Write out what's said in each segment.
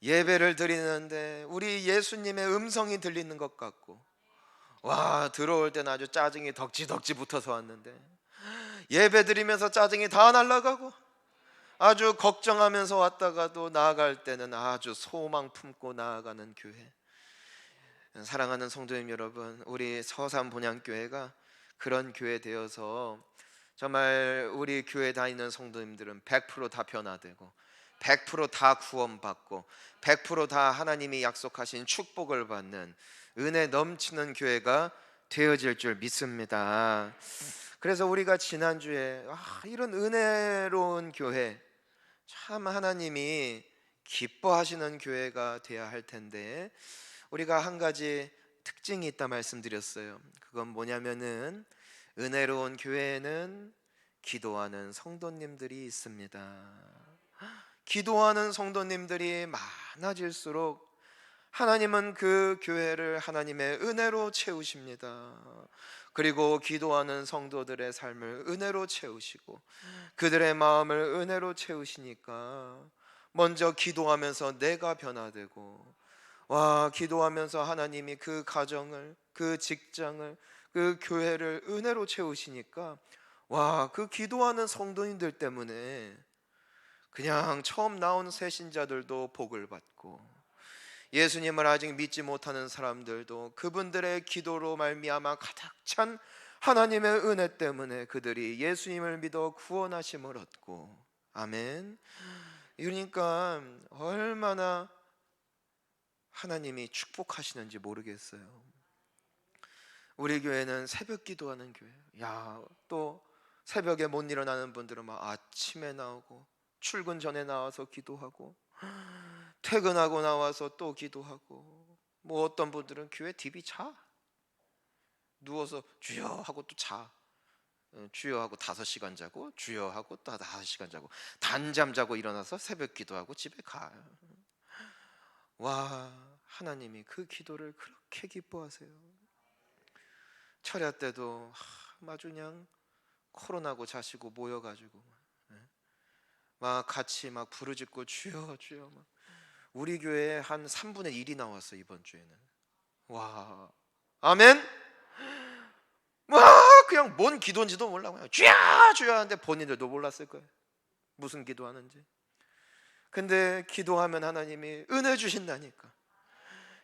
예배를 드리는데 우리 예수님의 음성이 들리는 것 같고, 와, 들어올 때는 아주 짜증이 덕지덕지 붙어서 왔는데 예배 드리면서 짜증이 다 날아가고, 아주 걱정하면서 왔다가도 나아갈 때는 아주 소망 품고 나아가는 교회. 사랑하는 성도님 여러분, 우리 서산 본향교회가 그런 교회 되어서 정말 우리 교회 다니는 성도님들은 100%다 변화되고, 100%다 구원받고, 100%다 하나님이 약속하신 축복을 받는 은혜 넘치는 교회가 되어질 줄 믿습니다. 그래서 우리가 지난주에 이런 은혜로운 교회, 참 하나님이 기뻐하시는 교회가 되어야 할 텐데, 우리가 한 가지 특징이 있다 말씀드렸어요. 그건 뭐냐면은 은혜로운 교회에는 기도하는 성도님들이 있습니다. 기도하는 성도님들이 많아질수록 하나님은 그 교회를 하나님의 은혜로 채우십니다. 그리고 기도하는 성도들의 삶을 은혜로 채우시고, 그들의 마음을 은혜로 채우시니까 먼저 기도하면서 내가 변화되고, 와, 기도하면서 하나님이 그 가정을, 그 직장을, 그 교회를 은혜로 채우시니까, 와, 그 기도하는 성도님들 때문에 그냥 처음 나온 새신자들도 복을 받고, 예수님을 아직 믿지 못하는 사람들도 그분들의 기도로 말미암아 가득 찬 하나님의 은혜 때문에 그들이 예수님을 믿어 구원하심을 얻고, 아멘. 그러니까 얼마나 하나님이 축복하시는지 모르겠어요. 우리 교회는 새벽 기도하는 교회. 야, 또 새벽에 못 일어나는 분들은 막 아침에 나오고, 출근 전에 나와서 기도하고, 퇴근하고 나와서 또 기도하고, 뭐 어떤 분들은 교회 TV 자, 누워서 주여 하고 또 자. 주여 하고 5시간 자고, 주여 하고 또 5시간 자고, 단잠 자고 일어나서 새벽 기도하고 집에 가요. 와, 하나님이 그 기도를 그렇게 기뻐하세요. 철야 때도 아주 그냥 코로나고 자시고 모여가지고 막 같이 막 부르짖고 주여 주여, 막 우리 교회에 한 3분의 1이 나왔어 이번 주에는. 와, 아멘. 와, 그냥 뭔 기도인지도 몰라, 그냥 주여 주여 하는데 본인들도 몰랐을 거예요, 무슨 기도하는지. 근데 기도하면 하나님이 은혜 주신다니까,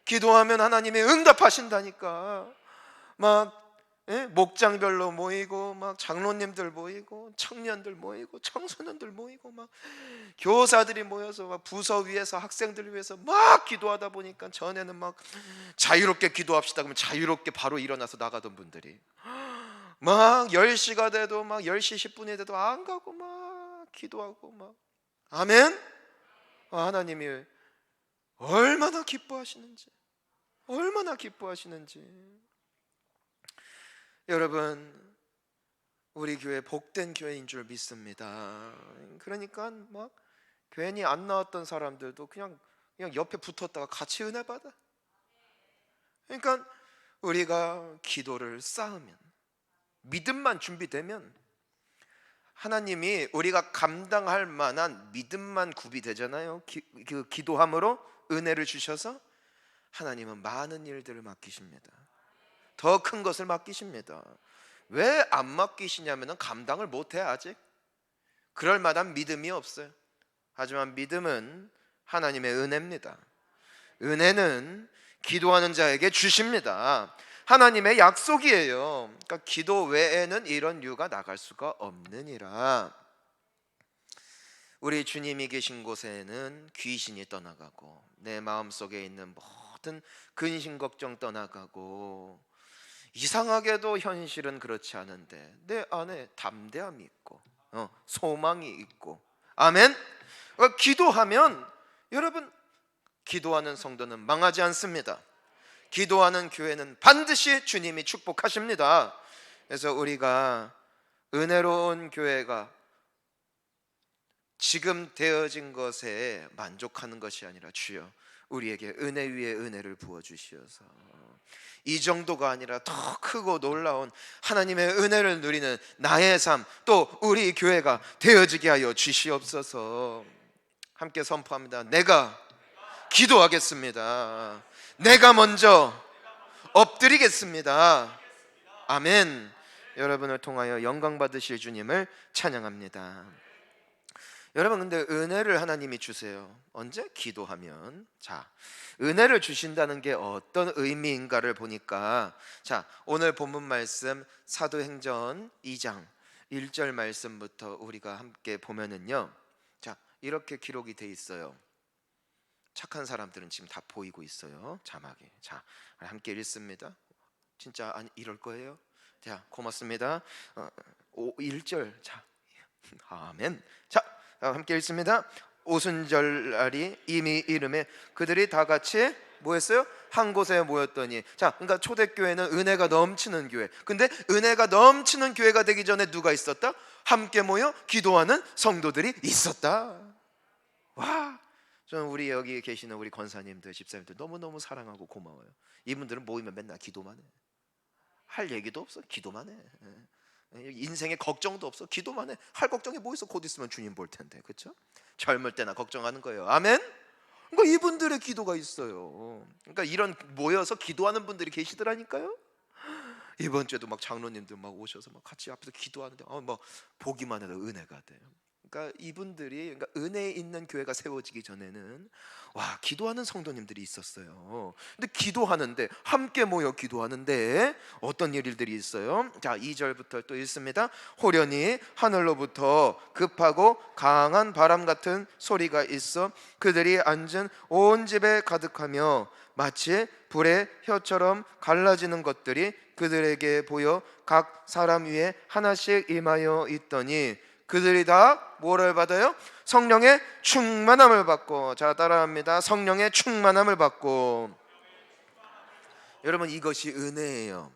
기도하면 하나님이 응답하신다니까. 막 목장별로 모이고, 막 장로님들 모이고, 청년들 모이고, 청소년들 모이고, 막 교사들이 모여서 막 부서 위에서 학생들 위해서 막 기도하다 보니까, 전에는 막 자유롭게 기도합시다 그러면 자유롭게 바로 일어나서 나가던 분들이 막 10시가 돼도 막 10시 10분이 돼도 안 가고 막 기도하고 막, 아멘. 하나님이 얼마나 기뻐하시는지, 얼마나 기뻐하시는지. 여러분, 우리 교회 복된 교회인 줄 믿습니다. 그러니까 막 괜히 안 나왔던 사람들도 그냥 옆에 붙었다가 같이 은혜 받아. 그러니까 우리가 기도를 쌓으면, 믿음만 준비되면 하나님이 우리가 감당할 만한 믿음만 구비되잖아요. 그 기도함으로 은혜를 주셔서 하나님은 많은 일들을 맡기십니다. 더 큰 것을 맡기십니다. 왜 안 맡기시냐면 감당을 못해, 아직 그럴 만한 믿음이 없어요. 하지만 믿음은 하나님의 은혜입니다. 은혜는 기도하는 자에게 주십니다. 하나님의 약속이에요. 그러니까 기도 외에는 이런 유가 나갈 수가 없느니라. 우리 주님이 계신 곳에는 귀신이 떠나가고, 내 마음속에 있는 모든 근심 걱정 떠나가고, 이상하게도 현실은 그렇지 않은데 내 안에 담대함이 있고 소망이 있고, 아멘. 기도하면, 여러분, 기도하는 성도는 망하지 않습니다. 기도하는 교회는 반드시 주님이 축복하십니다. 그래서 우리가 은혜로운 교회가 지금 되어진 것에 만족하는 것이 아니라, 주여 우리에게 은혜 위에 은혜를 부어주시어서 이 정도가 아니라 더 크고 놀라운 하나님의 은혜를 누리는 나의 삶, 또 우리 교회가 되어지게 하여 주시옵소서. 함께 선포합니다. 내가 기도하겠습니다. 내가 먼저 엎드리겠습니다. 아멘. 여러분을 통하여 영광 받으실 주님을 찬양합니다. 여러분, 근데 은혜를 하나님이 주세요. 언제? 기도하면. 자, 은혜를 주신다는 게 어떤 의미인가를 보니까, 자, 오늘 본문 말씀 사도행전 2장 1절 말씀부터 우리가 함께 보면은요, 자, 이렇게 기록이 돼 있어요. 착한 사람들은 지금 다 보이고 있어요, 자막에. 자, 함께 읽습니다. 진짜 이럴 거예요? 자, 고맙습니다. 1절. 자, 아멘. 자, 함께 읽습니다. 오순절날이 이미 이름에 그들이 다 같이 뭐 했어요? 한 곳에 모였더니. 자, 그러니까 초대교회는 은혜가 넘치는 교회. 근데 은혜가 넘치는 교회가 되기 전에 누가 있었다? 함께 모여 기도하는 성도들이 있었다. 와, 저는 우리 여기 계시는 우리 권사님들, 집사님들 너무너무 사랑하고 고마워요. 이분들은 모이면 맨날 기도만 해. 할 얘기도 없어, 기도만 해. 인생에 걱정도 없어, 기도만 해. 할 걱정이 뭐 있어? 곧 있으면 주님 볼 텐데, 그렇죠? 젊을 때나 걱정하는 거예요. 아멘. 그러니까 이분들의 기도가 있어요. 그러니까 이런 모여서 기도하는 분들이 계시더라니까요. 이번 주에도 막 장로님들 막 오셔서 막 같이 앞에서 기도하는데 막 보기만 해도 은혜가 돼요. 그러니까 이분들이, 그러니까 은혜 있는 교회가 세워지기 전에는 와, 기도하는 성도님들이 있었어요. 근데 기도하는데, 함께 모여 기도하는데 어떤 일들이 있어요? 자, 2절부터 또 읽습니다. 호련히 하늘로부터 급하고 강한 바람 같은 소리가 있어 그들이 앉은 온 집에 가득하며 마치 불의 혀처럼 갈라지는 것들이 그들에게 보여 각 사람 위에 하나씩 임하여 있더니 그들이 다 뭐를 받아요? 성령의 충만함을 받고. 자, 따라합니다. 성령의 충만함을 받고. 여러분, 이것이 은혜예요.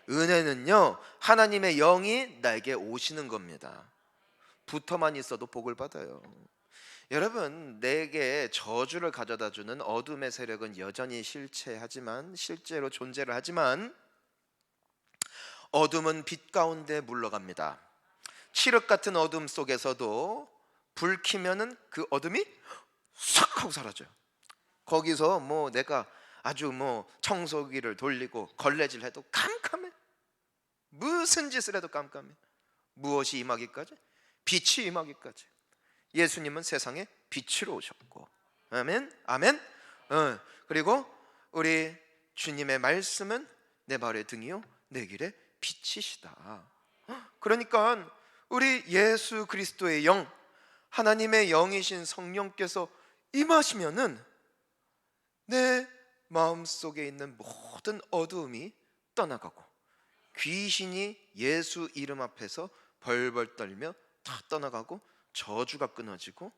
은혜는요, 하나님의 영이 나에게 오시는 겁니다. 붙어만 있어도 복을 받아요. 여러분, 내게 저주를 가져다주는 어둠의 세력은 여전히 실제로 존재를 하지만 어둠은 빛 가운데 물러갑니다. 칠흑 같은 어둠 속에서도 불 켜면은 그 어둠이 싹 하고 사라져요. 거기서 뭐 내가 아주 뭐 청소기를 돌리고 걸레질 해도 깜깜해. 무슨 짓을 해도 깜깜해. 무엇이 임하기까지? 빛이 임하기까지. 예수님은 세상에 빛으로 오셨고. 아멘. 아멘. 그리고 우리 주님의 말씀은 내 발의 등이요 내 길의 빛이시다. 그러니까 우리 예수 그리스도의 영, 하나님의 영이신 성령께서 임하시면은 내 마음속에 있는 모든 어두움이 떠나가고 귀신이 예수 이름 앞에서 벌벌 떨며 다 떠나가고 저주가 끊어지고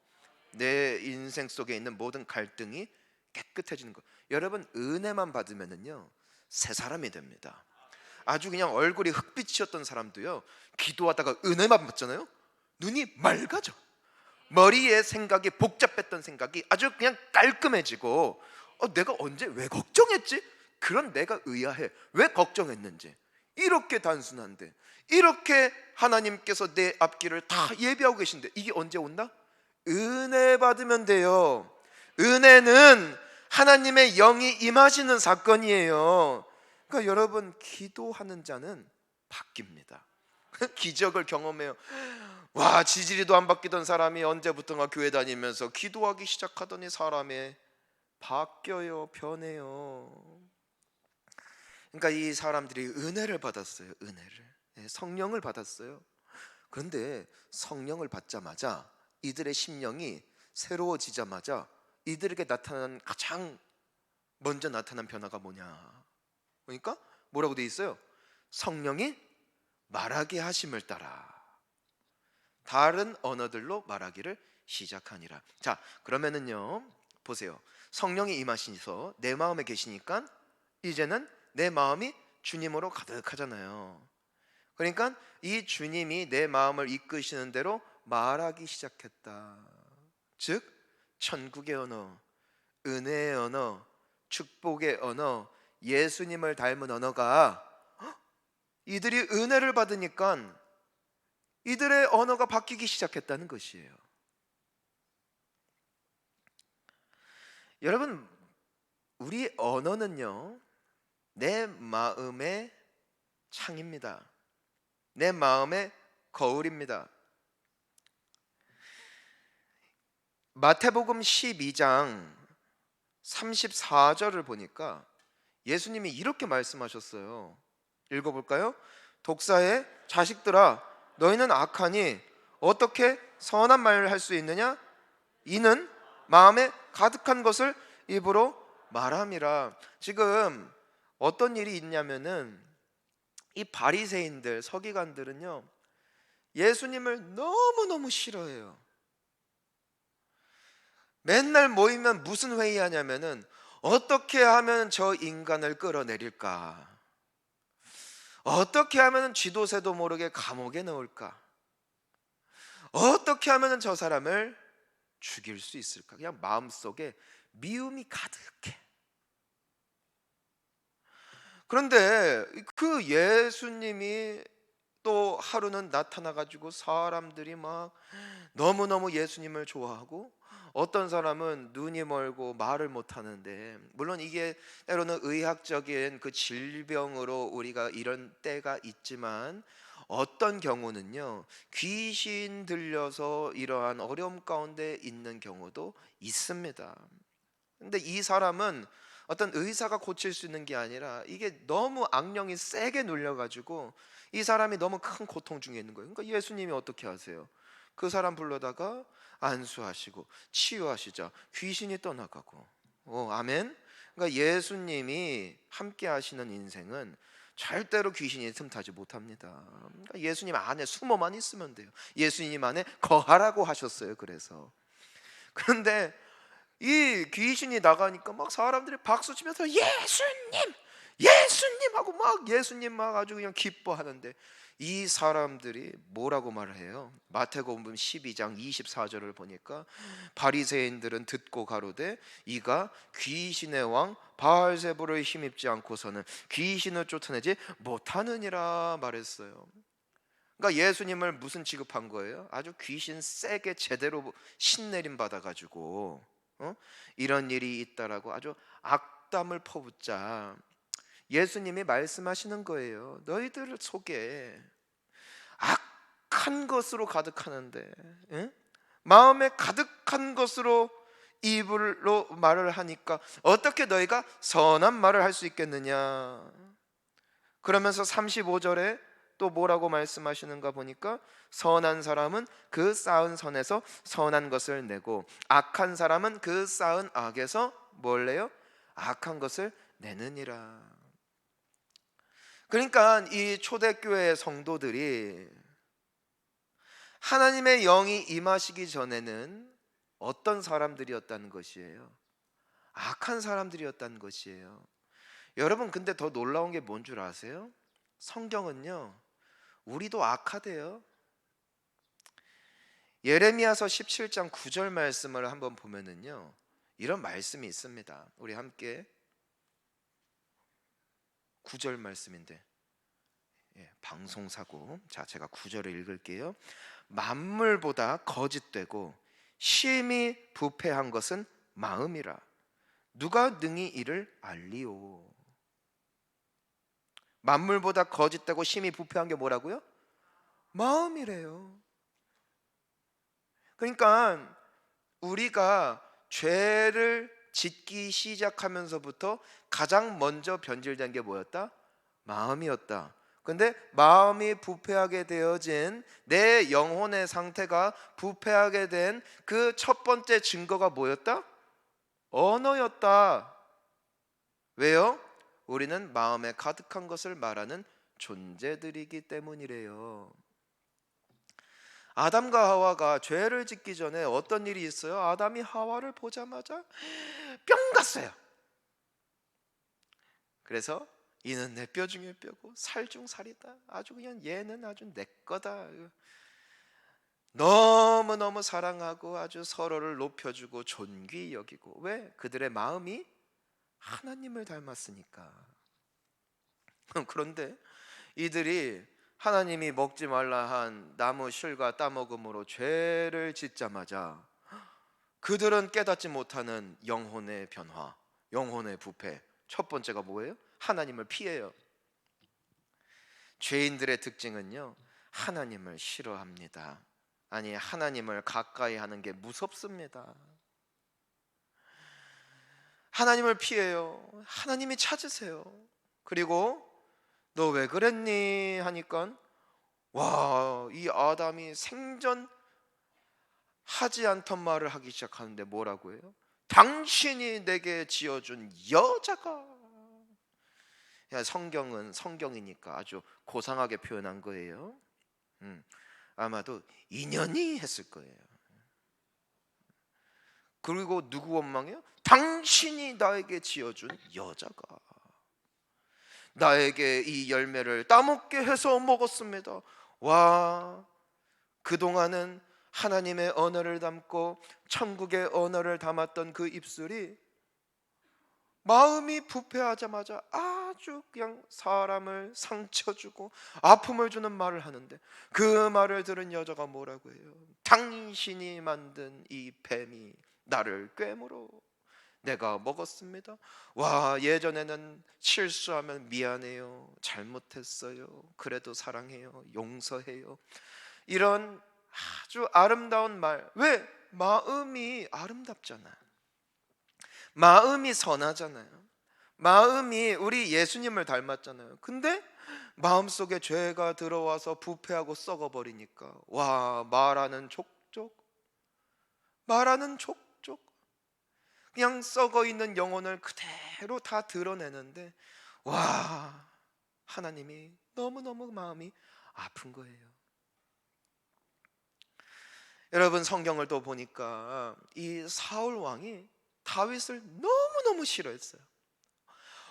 내 인생 속에 있는 모든 갈등이 깨끗해지는 것. 여러분, 은혜만 받으면은요 새 사람이 됩니다. 아주 그냥 얼굴이 흑빛이었던 사람도요, 기도하다가 은혜만 받잖아요, 눈이 맑아져. 머리에 생각이 복잡했던 생각이 아주 그냥 깔끔해지고 내가 언제 왜 걱정했지? 그런 내가 의아해. 왜 걱정했는지. 이렇게 단순한데, 이렇게 하나님께서 내 앞길을 다 예비하고 계신데 이게 언제 온다? 은혜 받으면 돼요. 은혜는 하나님의 영이 임하시는 사건이에요. 그러니까 여러분, 기도하는 자는 바뀝니다. 기적을 경험해요. 와, 지지리도 안 바뀌던 사람이 언제부턴가 교회 다니면서 기도하기 시작하더니 사람이 바뀌어요. 변해요. 그러니까 이 사람들이 은혜를 받았어요. 은혜를. 성령을 받았어요. 그런데 성령을 받자마자 이들의 심령이 새로워지자마자 이들에게 나타난 가장 먼저 나타난 변화가 뭐냐? 그러니까 뭐라고 돼 있어요? 성령이 말하게 하심을 따라 다른 언어들로 말하기를 시작하니라. 자, 그러면은요, 보세요. 성령이 임하시서 내 마음에 계시니까 이제는 내 마음이 주님으로 가득하잖아요. 그러니까 이 주님이 내 마음을 이끄시는 대로 말하기 시작했다. 즉 천국의 언어, 은혜의 언어, 축복의 언어, 예수님을 닮은 언어가 이들이 은혜를 받으니까 이들의 언어가 바뀌기 시작했다는 것이에요. 여러분, 우리 언어는요, 내 마음의 창입니다. 내 마음의 거울입니다. 마태복음 12장 34절을 보니까 예수님이 이렇게 말씀하셨어요. 읽어볼까요? 독사의 자식들아, 너희는 악하니 어떻게 선한 말을 할 수 있느냐? 이는 마음에 가득한 것을 입으로 말함이라. 지금 어떤 일이 있냐면은 이 바리새인들, 서기관들은요, 예수님을 너무너무 싫어해요. 맨날 모이면 무슨 회의하냐면은 어떻게 하면 저 인간을 끌어내릴까? 어떻게 하면 쥐도새도 모르게 감옥에 넣을까? 어떻게 하면 저 사람을 죽일 수 있을까? 그냥 마음속에 미움이 가득해. 그런데 그 예수님이 또 하루는 나타나 가지고 사람들이 막 너무너무 예수님을 좋아하고, 어떤 사람은 눈이 멀고 말을 못 하는데, 물론 이게 때로는 의학적인 그 질병으로 우리가 이런 때가 있지만, 어떤 경우는요, 귀신 들려서 이러한 어려움 가운데 있는 경우도 있습니다. 근데 이 사람은 어떤 의사가 고칠 수 있는 게 아니라 이게 너무 악령이 세게 눌려가지고 이 사람이 너무 큰 고통 중에 있는 거예요. 그러니까 예수님이 어떻게 하세요? 그 사람 불러다가 안수하시고 치유하시자 귀신이 떠나가고. 아멘. 그러니까 예수님이 함께 하시는 인생은 절대로 귀신이 틈타지 못합니다. 그러니까 예수님 안에 숨어만 있으면 돼요. 예수님 안에 거하라고 하셨어요. 그래서 그런데 이 귀신이 나가니까 막 사람들이 박수 치면서 예수님, 예수님 하고 막 예수님 막 아주 그냥 기뻐하는데, 이 사람들이 뭐라고 말을 해요? 마태복음 12장 24절을 보니까 바리새인들은 듣고 가로되 이가 귀신의 왕 바알세불을 힘입지 않고서는 귀신을 쫓아내지 못하느니라 말했어요. 그러니까 예수님을 무슨 취급한 거예요? 아주 귀신 세게 제대로 신내림 받아가지고 이런 일이 있다라고 아주 악담을 퍼붓자 예수님이 말씀하시는 거예요. 너희들 속에 악한 것으로 가득하는데, 마음에 가득한 것으로 입으로 말을 하니까 어떻게 너희가 선한 말을 할 수 있겠느냐. 그러면서 35절에 또 뭐라고 말씀하시는가 보니까 선한 사람은 그 쌓은 선에서 선한 것을 내고 악한 사람은 그 쌓은 악에서 뭘 내요? 악한 것을 내느니라. 그러니까 이 초대교회 성도들이 하나님의 영이 임하시기 전에는 어떤 사람들이었다는 것이에요? 악한 사람들이었다는 것이에요. 여러분, 근데 더 놀라운 게 뭔 줄 아세요? 성경은요, 우리도 악하대요. 예레미야서 17장 9절 말씀을 한번 보면은요, 이런 말씀이 있습니다. 우리 함께 9절 말씀인데, 방송사고. 자, 제가 9절을 읽을게요. 만물보다 거짓되고 심히 부패한 것은 마음이라. 누가 능히 이를 알리오. 만물보다 거짓되고 심히 부패한 게 뭐라고요? 마음이래요. 그러니까 우리가 죄를 짓기 시작하면서부터 가장 먼저 변질된 게 뭐였다? 마음이었다. 근데 마음이 부패하게 되어진 내 영혼의 상태가 부패하게 된 그 첫 번째 증거가 뭐였다? 언어였다. 왜요? 우리는 마음에 가득한 것을 말하는 존재들이기 때문이래요. 아담과 하와가 죄를 짓기 전에 어떤 일이 있어요? 아담이 하와를 보자마자 뿅 갔어요. 그래서 이는 내 뼈 중에 뼈고 살 중 살이다. 아주 그냥 얘는 아주 내 거다. 너무너무 사랑하고 아주 서로를 높여주고 존귀 여기고. 왜? 그들의 마음이 하나님을 닮았으니까. 그런데 이들이 하나님이 먹지 말라 한 나무 실과 따먹음으로 죄를 짓자마자 그들은 깨닫지 못하는 영혼의 변화, 영혼의 부패. 첫 번째가 뭐예요? 하나님을 피해요. 죄인들의 특징은요, 하나님을 싫어합니다. 아니, 하나님을 가까이 하는 게 무섭습니다. 하나님을 피해요. 하나님이 찾으세요. 그리고 너 왜 그랬니 하니까, 와, 이 아담이 생전 하지 않던 말을 하기 시작하는데 뭐라고 해요? 당신이 내게 지어준 여자가. 야, 성경은 성경이니까 아주 고상하게 표현한 거예요. 아마도 인연이 했을 거예요. 그리고 누구 원망해요? 당신이 나에게 지어준 여자가 나에게 이 열매를 따먹게 해서 먹었습니다. 와, 그동안은 하나님의 언어를 담고 천국의 언어를 담았던 그 입술이 마음이 부패하자마자 아주 그냥 사람을 상처 주고 아픔을 주는 말을 하는데, 그 말을 들은 여자가 뭐라고 해요? 당신이 만든 이 뱀이 나를 꿰물어 내가 먹었습니다. 와, 예전에는 실수하면 미안해요, 잘못했어요, 그래도 사랑해요, 용서해요, 이런 아주 아름다운 말. 왜? 마음이 아름답잖아. 마음이 선하잖아요. 마음이 우리 예수님을 닮았잖아요. 근데 마음속에 죄가 들어와서 부패하고 썩어버리니까, 와, 말하는 족족, 말하는 족족, 그냥 썩어있는 영혼을 그대로 다 드러내는데, 와, 하나님이 너무너무 마음이 아픈 거예요. 여러분, 성경을 또 보니까 이 사울 왕이 다윗을 너무너무 싫어했어요.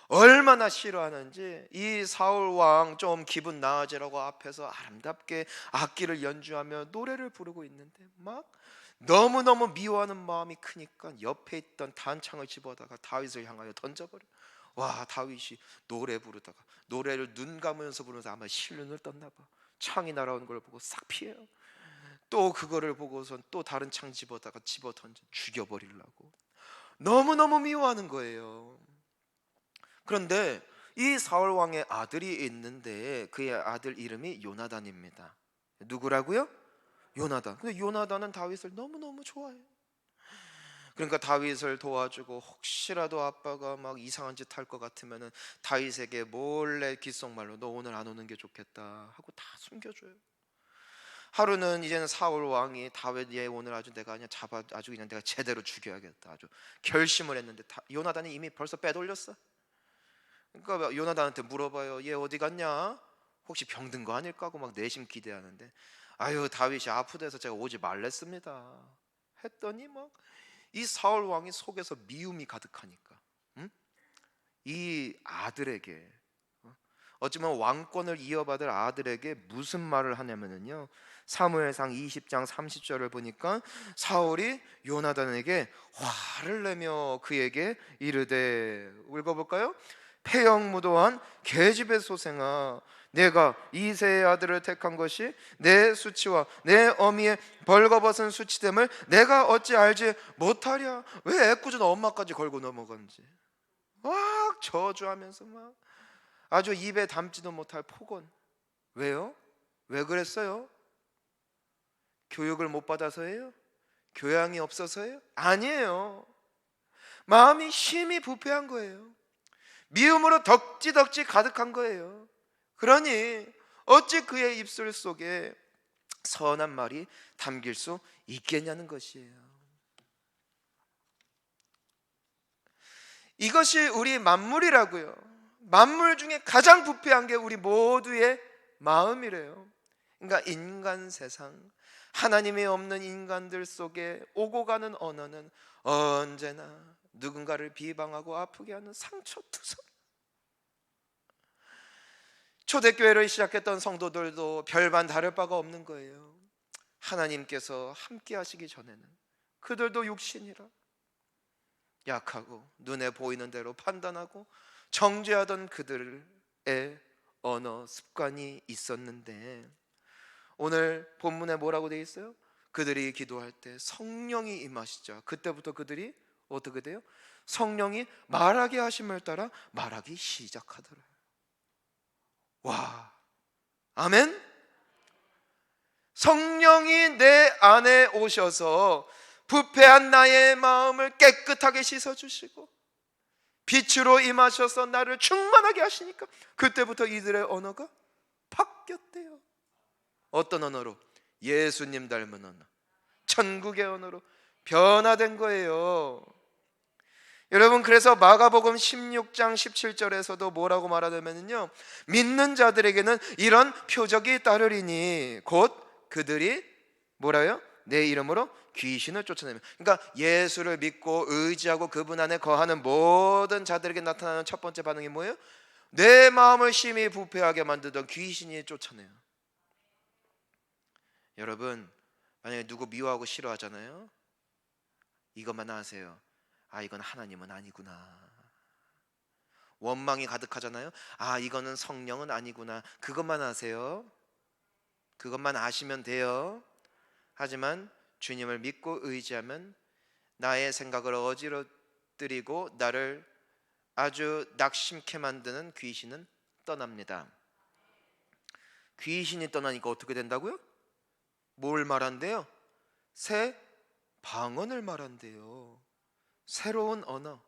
얼마나 싫어하는지, 이 사울 왕 좀 기분 나아지라고 앞에서 아름답게 악기를 연주하며 노래를 부르고 있는데 막 너무너무 미워하는 마음이 크니까 옆에 있던 단창을 집어다가 다윗을 향하여 던져버려. 와, 다윗이 노래 부르다가, 노래를 눈 감으면서 부르면서 아마 실눈을 떴나 봐. 창이 날아오는 걸 보고 싹 피해요. 또 그거를 보고선 또 다른 창 집어다가 집어 던져 죽여버리려고 너무너무 미워하는 거예요. 그런데 이 사울 왕의 아들이 있는데 그의 아들 이름이 요나단입니다. 누구라고요? 요나단. 근데 요나단은 다윗을 너무너무 좋아해요. 그러니까 다윗을 도와주고, 혹시라도 아빠가 막 이상한 짓 할 것 같으면은 다윗에게 몰래 귓속말로 너 오늘 안 오는 게 좋겠다 하고 다 숨겨줘요. 하루는 이제는 사울 왕이 다윗, 얘 오늘 아주 내가 그냥 잡아 아주 그냥 내가 제대로 죽여야겠다 아주 결심을 했는데, 요나단이 이미 벌써 빼돌렸어. 그러니까 요나단한테 물어봐요. 얘 어디 갔냐? 혹시 병든 거 아닐까 하고 막 내심 기대하는데, 아유, 다윗이 아프대서 제가 오지 말랬습니다 했더니 막 이 사울 왕이 속에서 미움이 가득하니까, 이 아들에게, 어찌보면 왕권을 이어받을 아들에게 무슨 말을 하냐면요, 사무엘상 20장 30절을 보니까 사울이 요나단에게 화를 내며 그에게 이르되, 읽어볼까요? 폐영무도한 계집의 소생아, 내가 이새의 아들을 택한 것이 내 수치와 내 어미의 벌거벗은 수치됨을 내가 어찌 알지 못하랴. 왜 애꿎은 엄마까지 걸고 넘어간지 막 저주하면서 막 아주 입에 담지도 못할 폭언. 왜요? 왜 그랬어요? 교육을 못 받아서예요? 교양이 없어서예요? 아니에요. 마음이 심히 부패한 거예요. 미움으로 덕지덕지 가득한 거예요. 그러니 어찌 그의 입술 속에 선한 말이 담길 수 있겠냐는 것이에요. 이것이 우리 만물이라고요. 만물 중에 가장 부패한 게 우리 모두의 마음이래요. 그러니까 인간 세상, 하나님이 없는 인간들 속에 오고 가는 언어는 언제나 누군가를 비방하고 아프게 하는 상처투성. 초대교회를 시작했던 성도들도 별반 다를 바가 없는 거예요. 하나님께서 함께 하시기 전에는 그들도 육신이라 약하고 눈에 보이는 대로 판단하고 정죄하던 그들의 언어 습관이 있었는데, 오늘 본문에 뭐라고 되어 있어요? 그들이 기도할 때 성령이 임하시자 그때부터 그들이 어떻게 돼요? 성령이 말하게 하심을 따라 말하기 시작하더라. 와, 아멘. 성령이 내 안에 오셔서 부패한 나의 마음을 깨끗하게 씻어주시고 빛으로 임하셔서 나를 충만하게 하시니까 그때부터 이들의 언어가 바뀌었대요. 어떤 언어로? 예수님 닮은 언어, 천국의 언어로 변화된 거예요. 여러분, 그래서 마가복음 16장 17절에서도 뭐라고 말하냐면요, 믿는 자들에게는 이런 표적이 따르리니 곧 그들이 뭐라요? 내 이름으로 귀신을 쫓아내면. 그러니까 예수를 믿고 의지하고 그분 안에 거하는 모든 자들에게 나타나는 첫 번째 반응이 뭐예요? 내 마음을 심히 부패하게 만들던 귀신이 쫓아내요. 여러분, 만약에 누구 미워하고 싫어하잖아요. 이것만 아세요. 아, 이건 하나님은 아니구나. 원망이 가득하잖아요. 아, 이거는 성령은 아니구나. 그것만 아세요. 그것만 아시면 돼요. 하지만 주님을 믿고 의지하면 나의 생각을 어지러뜨리고 나를 아주 낙심케 만드는 귀신은 떠납니다. 귀신이 떠나니까 어떻게 된다고요? 뭘 말한대요? 새 방언을 말한대요. 새로운 언어,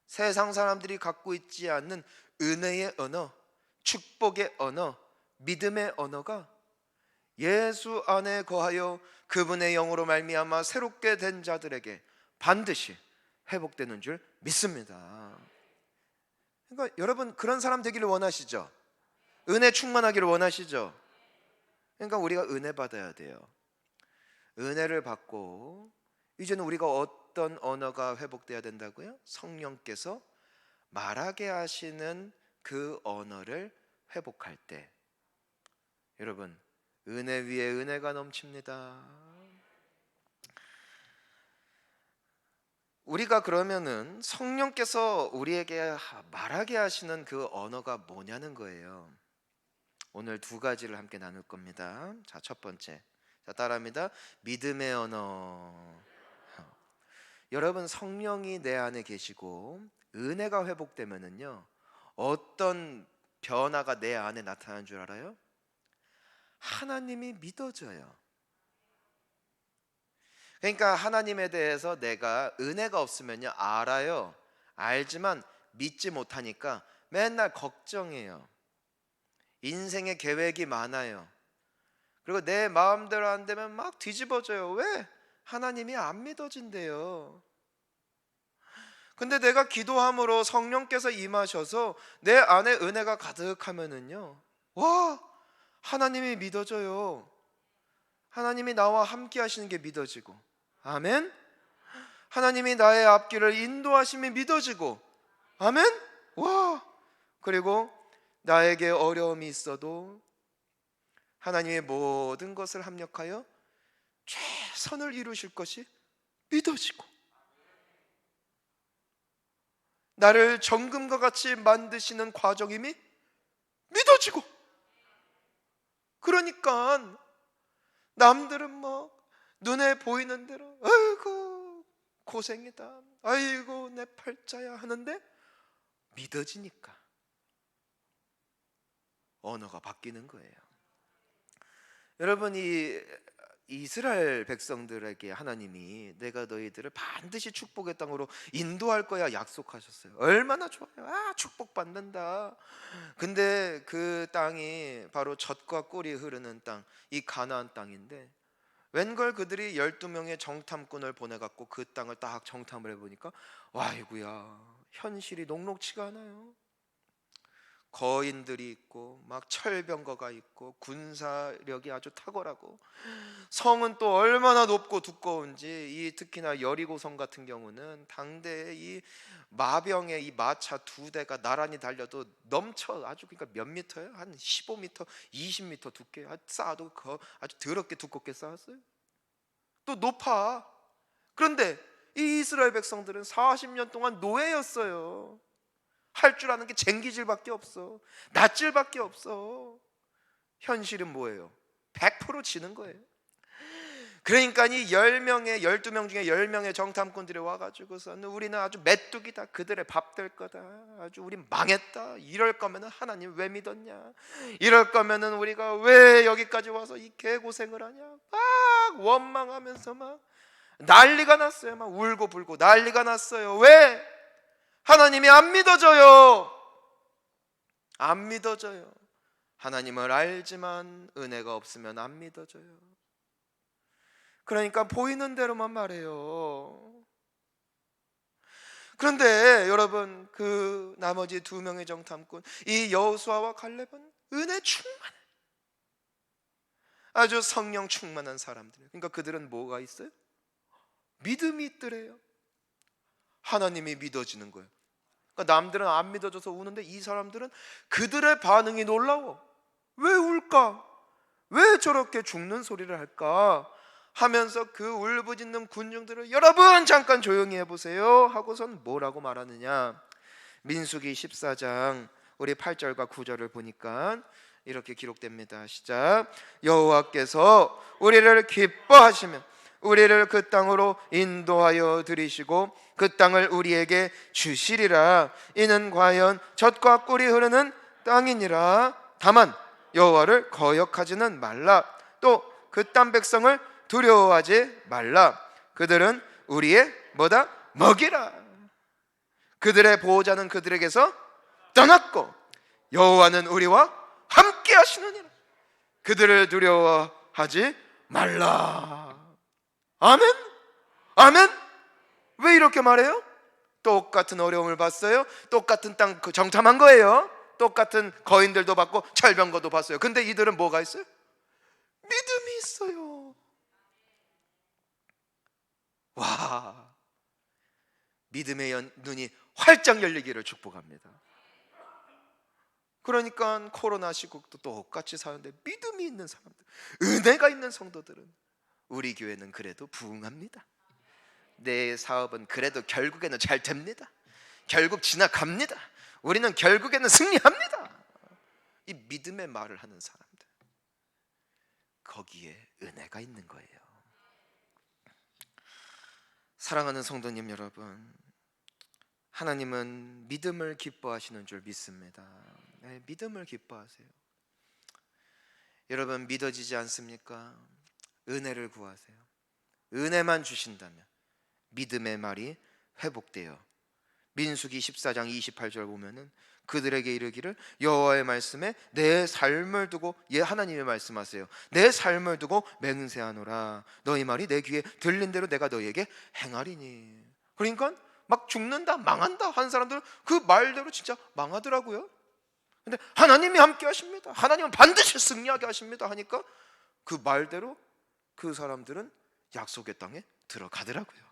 세상 사람들이 갖고 있지 않는 은혜의 언어, 축복의 언어, 믿음의 언어가 예수 안에 거하여 그분의 영으로 말미암아 새롭게 된 자들에게 반드시 회복되는 줄 믿습니다. 그러니까 여러분, 그런 사람 되기를 원하시죠? 은혜 충만하기를 원하시죠? 그러니까 우리가 은혜 받아야 돼요. 은혜를 받고 이제는 우리가 어떤 언어가 회복돼야 된다고요? 성령께서 말하게 하시는 그 언어를 회복할 때 여러분, 은혜 위에 은혜가 넘칩니다. 우리가 그러면은 성령께서 우리에게 말하게 하시는 그 언어가 뭐냐는 거예요. 오늘 두 가지를 함께 나눌 겁니다. 자, 첫 번째, 자, 따라합니다. 믿음의 언어. 여러분, 성령이 내 안에 계시고 은혜가 회복되면은요, 어떤 변화가 내 안에 나타나는 줄 알아요? 하나님이 믿어져요. 그러니까 하나님에 대해서 내가 은혜가 없으면요, 알아요. 알지만 믿지 못하니까 맨날 걱정해요. 인생의 계획이 많아요. 그리고 내 마음대로 안 되면 막 뒤집어져요. 왜? 하나님이 안 믿어진대요. 근데 내가 기도함으로 성령께서 임하셔서 내 안에 은혜가 가득하면은요, 와, 하나님이 믿어져요. 하나님이 나와 함께 하시는 게 믿어지고, 아멘. 하나님이 나의 앞길을 인도하심이 믿어지고, 아멘. 와, 그리고 나에게 어려움이 있어도 하나님의 모든 것을 합력하여 최선을 이루실 것이 믿어지고, 나를 정금과 같이 만드시는 과정임이 믿어지고, 그러니까 남들은 뭐 눈에 보이는 대로 아이고 고생이다, 아이고 내 팔자야 하는데 믿어지니까 언어가 바뀌는 거예요. 여러분, 이 이스라엘 백성들에게 하나님이 내가 너희들을 반드시 축복의 땅으로 인도할 거야 약속하셨어요. 얼마나 좋아요. 아, 축복받는다. 근데 그 땅이 바로 젖과 꿀이 흐르는 땅, 이 가나안 땅인데 웬걸 그들이 12명의 정탐꾼을 보내갖고 그 땅을 딱 정탐을 해보니까 와이구야, 현실이 녹록치가 않아요. 거인들이 있고 막 철병거가 있고 군사력이 아주 탁월하고 성은 또 얼마나 높고 두꺼운지, 이 특히나 여리고성 같은 경우는 당대의 이 마병의 이 마차 2대가 나란히 달려도 넘쳐 아주, 그러니까 몇 미터예요? 한 15미터, 20미터 두께, 쌓아도 아주 더럽게 두껍게 쌓았어요. 또 높아. 그런데 이 이스라엘 백성들은 40년 동안 노예였어요. 할 줄 아는 게 쟁기질밖에 없어. 낫질밖에 없어. 현실은 뭐예요? 100% 지는 거예요. 그러니까 이 10명의 12명 중에 10명의 정탐꾼들이 와가지고서는 우리는 아주 메뚜기다, 그들의 밥 될 거다, 아주 우리 망했다, 이럴 거면은 하나님 왜 믿었냐, 이럴 거면은 우리가 왜 여기까지 와서 이 개고생을 하냐, 막 원망하면서 막 난리가 났어요. 막 울고 불고 난리가 났어요. 왜? 하나님이 안 믿어져요. 안 믿어져요. 하나님을 알지만 은혜가 없으면 안 믿어져요. 그러니까 보이는 대로만 말해요. 그런데 여러분, 그 나머지 2명의 정탐꾼, 이 여호수아와 갈렙은 은혜 충만해, 아주 성령 충만한 사람들. 그러니까 그들은 뭐가 있어요? 믿음이 있더래요. 하나님이 믿어지는 거예요. 그러니까 남들은 안 믿어져서 우는데 이 사람들은 그들의 반응이 놀라워. 왜 울까? 왜 저렇게 죽는 소리를 할까? 하면서 그 울부짖는 군중들을 여러분 잠깐 조용히 해보세요 하고선 뭐라고 말하느냐, 민수기 14장 우리 8절과 9절을 보니까 이렇게 기록됩니다. 시작. 여호와께서 우리를 기뻐하시면 우리를 그 땅으로 인도하여 들이시고 그 땅을 우리에게 주시리라. 이는 과연 젖과 꿀이 흐르는 땅이니라. 다만 여호와를 거역하지는 말라. 또 그 땅 백성을 두려워하지 말라. 그들은 우리의 뭐다? 먹이라. 그들의 보호자는 그들에게서 떠났고 여호와는 우리와 함께 하시느니라. 그들을 두려워하지 말라. 아멘? 아멘? 왜 이렇게 말해요? 똑같은 어려움을 봤어요. 똑같은 땅 정탐한 거예요. 똑같은 거인들도 봤고 철병거도 봤어요. 근데 이들은 뭐가 있어요? 믿음이 있어요. 와, 믿음의 눈이 활짝 열리기를 축복합니다. 그러니까 코로나 시국도 똑같이 사는데 믿음이 있는 사람들, 은혜가 있는 성도들은 우리 교회는 그래도 부흥합니다. 내 사업은 그래도 결국에는 잘 됩니다. 결국 지나갑니다. 우리는 결국에는 승리합니다. 이 믿음의 말을 하는 사람들, 거기에 은혜가 있는 거예요. 사랑하는 성도님 여러분, 하나님은 믿음을 기뻐하시는 줄 믿습니다. 네, 믿음을 기뻐하세요. 여러분 믿어지지 않습니까? 은혜를 구하세요. 은혜만 주신다면 믿음의 말이 회복돼요. 민수기 14장 28절 보면은 그들에게 이르기를 여호와의 말씀에 내 삶을 두고, 하나님이 말씀하세요. 내 삶을 두고 맹세하노라. 너희 말이 내 귀에 들린 대로 내가 너희에게 행하리니. 그러니까 막 죽는다, 망한다 한 사람들은 그 말대로 진짜 망하더라고요. 근데 하나님이 함께 하십니다. 하나님은 반드시 승리하게 하십니다 하니까 그 말대로 그 사람들은 약속의 땅에 들어가더라고요.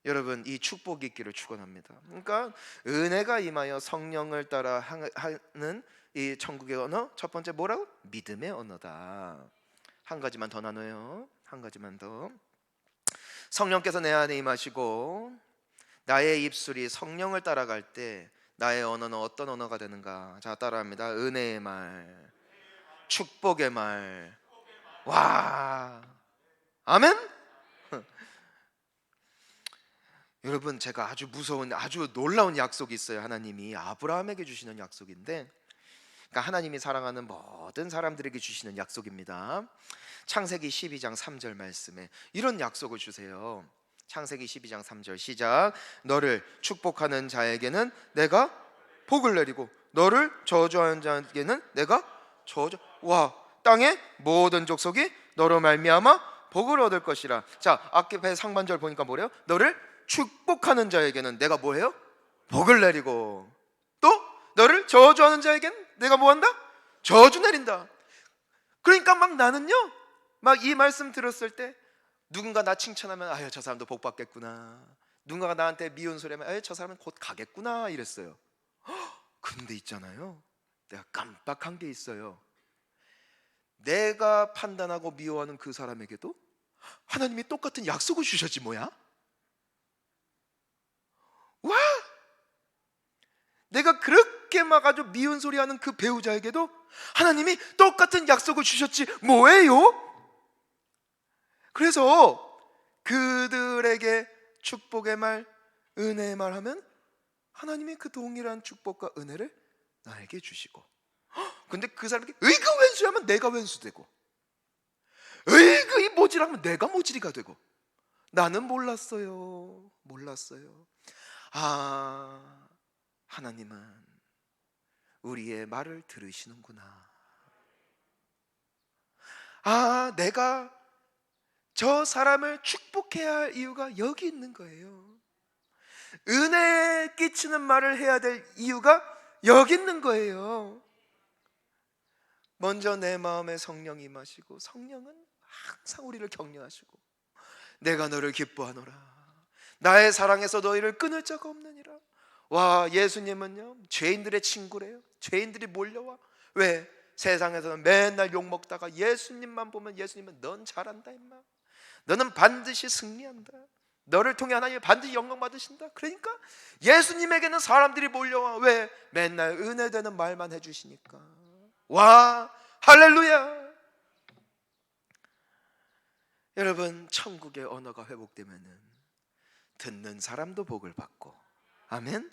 여러분 이 축복이 있기를 축원합니다. 그러니까 은혜가 임하여 성령을 따라 하는 이 천국의 언어, 첫 번째 뭐라고? 믿음의 언어다. 한 가지만 더 나눠요. 한 가지만 더. 성령께서 내 안에 임하시고 나의 입술이 성령을 따라갈 때 나의 언어는 어떤 언어가 되는가? 자, 따라합니다. 은혜의 말, 축복의 말. 와, 아멘. 여러분 제가 아주 무서운, 아주 놀라운 약속이 있어요. 하나님이 아브라함에게 주시는 약속인데, 그러니까 하나님이 사랑하는 모든 사람들에게 주시는 약속입니다. 창세기 12장 3절 말씀에 이런 약속을 주세요. 창세기 12장 3절 시작. 너를 축복하는 자에게는 내가 복을 내리고 너를 저주하는 자에게는 내가 저주. 와, 땅의 모든 족속이 너로 말미암아 복을 얻을 것이라. 자, 앞에 상반절 보니까 뭐래요? 너를 축복하는 자에게는 내가 뭐해요? 복을 내리고, 또 너를 저주하는 자에게는 내가 뭐한다? 저주 내린다. 그러니까 막 나는요, 막 이 말씀 들었을 때 누군가 나 칭찬하면 아유 저 사람도 복 받겠구나, 누군가가 나한테 미운 소리 하면 아유 저 사람은 곧 가겠구나 이랬어요. 근데 있잖아요, 내가 깜빡한 게 있어요. 내가 판단하고 미워하는 그 사람에게도 하나님이 똑같은 약속을 주셨지 뭐야? 와! 내가 그렇게 막 아주 미운 소리 하는 그 배우자에게도 하나님이 똑같은 약속을 주셨지 뭐예요? 그래서 그들에게 축복의 말, 은혜의 말 하면 하나님이 그 동일한 축복과 은혜를 나에게 주시고, 근데 그 사람에게 의그 왼수하면 내가 왼수되고, 의그 이 모질하면 내가 모질이가 되고, 나는 몰랐어요. 하나님은 우리의 말을 들으시는구나. 내가 저 사람을 축복해야 할 이유가 여기 있는 거예요. 은혜 끼치는 말을 해야 될 이유가 여기 있는 거예요. 먼저 내 마음에 성령이 임하시고, 성령은 항상 우리를 격려하시고, 내가 너를 기뻐하노라, 나의 사랑에서 너희를 끊을 자가 없느니라. 와, 예수님은요 죄인들의 친구래요. 죄인들이 몰려와. 왜? 세상에서는 맨날 욕먹다가 예수님만 보면 예수님은 넌 잘한다 임마, 너는 반드시 승리한다, 너를 통해 하나님이 반드시 영광 받으신다. 그러니까 예수님에게는 사람들이 몰려와. 왜? 맨날 은혜되는 말만 해주시니까. 와, 할렐루야. 여러분, 천국의 언어가 회복되면은 듣는 사람도 복을 받고, 아멘.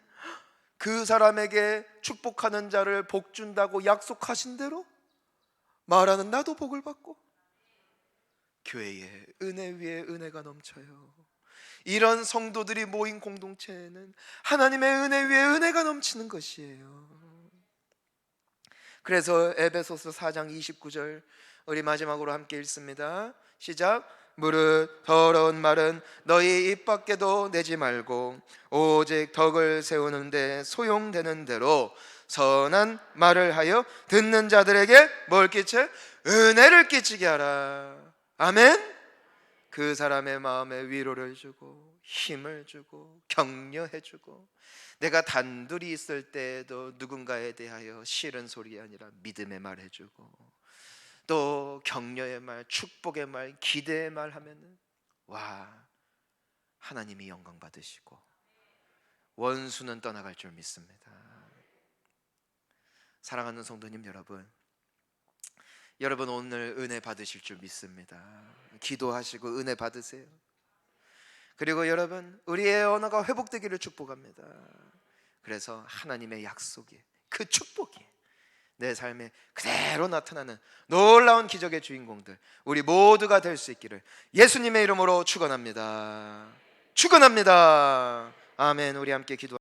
그 사람에게 축복하는 자를 복 준다고 약속하신 대로 말하는 나도 복을 받고, 교회에 은혜 위에 은혜가 넘쳐요. 이런 성도들이 모인 공동체에는 하나님의 은혜 위에 은혜가 넘치는 것이에요. 그래서 에베소서 4장 29절 우리 마지막으로 함께 읽습니다. 시작. 무릇 더러운 말은 너희 입 밖에도 내지 말고 오직 덕을 세우는데 소용되는 대로 선한 말을 하여 듣는 자들에게 뭘 끼쳐? 은혜를 끼치게 하라. 아멘. 그 사람의 마음에 위로를 주고 힘을 주고 격려해주고, 내가 단둘이 있을 때에도 누군가에 대하여 싫은 소리 아니라 믿음의 말 해주고, 또 격려의 말, 축복의 말, 기대의 말 하면은 와, 하나님이 영광 받으시고 원수는 떠나갈 줄 믿습니다. 사랑하는 성도님 여러분 오늘 은혜 받으실 줄 믿습니다. 기도하시고 은혜 받으세요. 그리고 여러분, 우리의 언어가 회복되기를 축복합니다. 그래서 하나님의 약속이, 그 축복이 내 삶에 그대로 나타나는 놀라운 기적의 주인공들 우리 모두가 될 수 있기를 예수님의 이름으로 축원합니다. 축원합니다. 아멘. 우리 함께 기도